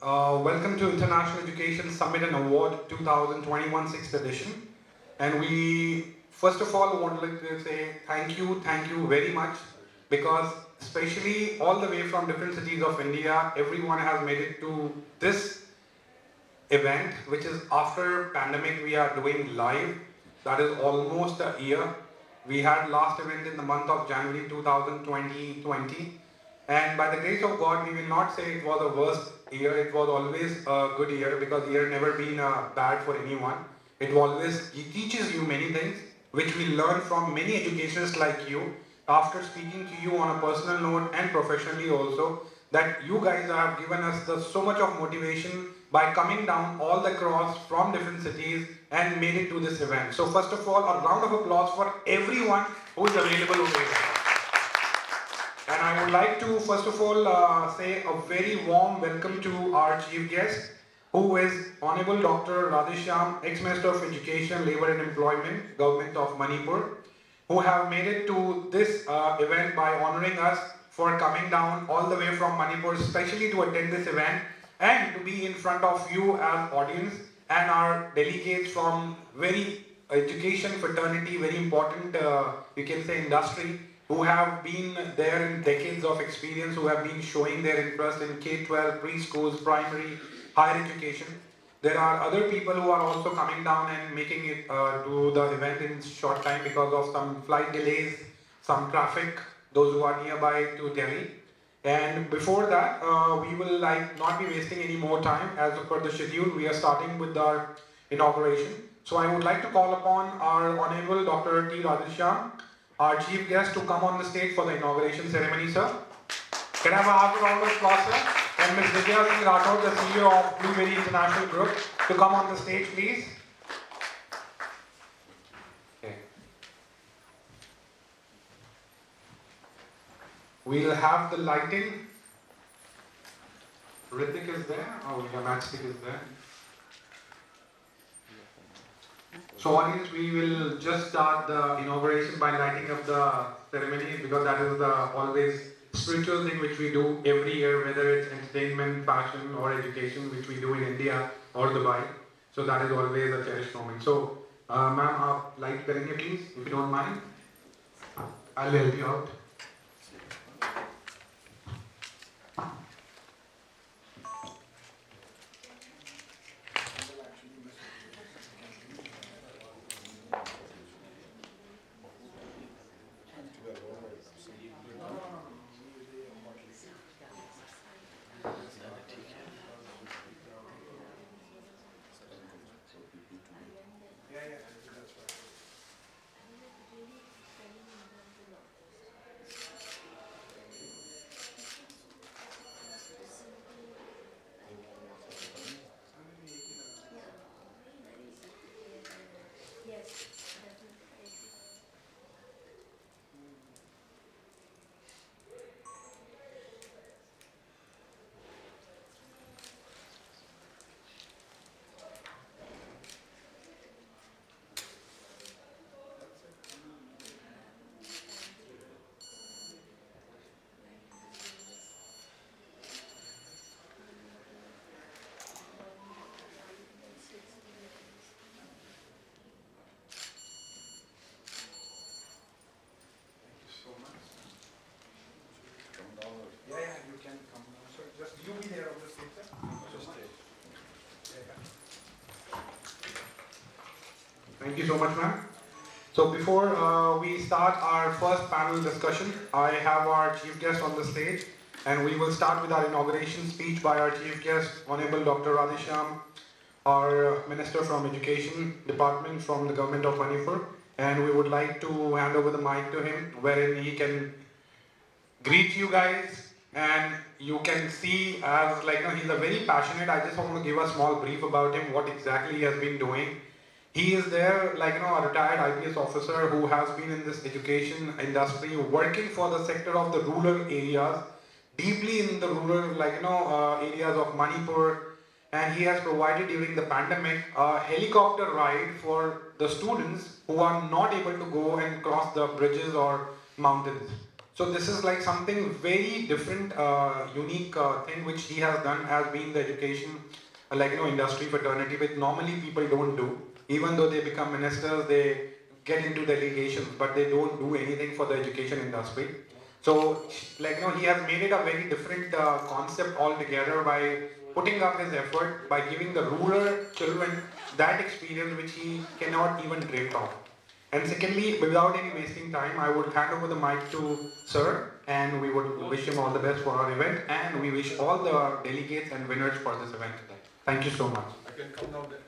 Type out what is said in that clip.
Welcome to International Education Summit and Award 2021 6th edition. And we first of all would like to say thank you very much, because especially all the way from different cities of India, everyone has made it to this event, which is after pandemic we are doing live. That is almost a year. We had last event in the month of January 2020, and by the grace of God, we will not say it was a worst year. It was always a good year, because year never been bad for anyone. It teaches you many things, which we learn from many educationists like you. After speaking to you on a personal note and professionally also, that you guys have given us so much of motivation by coming down all the cross from different cities and made it to this event. So first of all, a round of applause for everyone who is available over here. And I would like to first of all say a very warm welcome to our chief guest, who is Honorable Dr. Radheshyam, ex-Minister of Education, Labour and Employment, Government of Manipur, who have made it to this event by honoring us for coming down all the way from Manipur, especially to attend this event and to be in front of you as audience and our delegates from very education fraternity, very important, you can say, industry, who have been there in decades of experience, who have been showing their interest in K-12, preschools, primary, higher education. There are other people who are also coming down and making it to the event in short time because of some flight delays, some traffic, those who are nearby to Delhi. And before that, we will not be wasting any more time. As per the schedule, we are starting with our inauguration. So I would like to call upon our Honorable Dr. T. Radheshyam, our chief guest, to come on the stage for the inauguration ceremony, sir. Can I have a round of applause, sir? And Ms. Vidya Singh Rathod, the CEO of Blueberry International Group, to come on the stage, please. Okay. We'll have the lighting. Ritik is there. Oh, yeah, Matchstick is there. So audience, we will just start the inauguration by lighting up the ceremony, because that is the always spiritual thing which we do every year, whether it's entertainment, fashion or education, which we do in India or Dubai. So that is always a cherished moment. So ma'am, light karenge please, if you don't mind. I'll help you out. You can come now. So just you be there on the stage, sir. Thank you so much, ma'am. So before we start our first panel discussion, I have our chief guest on the stage, and we will start with our inauguration speech by our chief guest, Honorable Dr. Radheshyam, our Minister from Education Department from the Government of Manipur, and we would like to hand over the mic to him, wherein he can greet you guys, and you can see as he's a very passionate. I just want to give a small brief about him, what exactly he has been doing. He is there a retired IPS officer who has been in this education industry, working for the sector of the rural areas, deeply in the rural areas of Manipur, and he has provided during the pandemic a helicopter ride for the students who are not able to go and cross the bridges or mountains. So this is like something very different, unique thing which he has done as being the education, industry fraternity, which normally people don't do. Even though they become ministers, they get into delegations, but they don't do anything for the education industry. So, he has made it a very different concept altogether by putting up his effort, by giving the rural children that experience which he cannot even dream of. And secondly, without any wasting time, I would hand over the mic to Sir, and we would wish him all the best for our event, and we wish all the delegates and winners for this event. Thank you so much. I can come down there.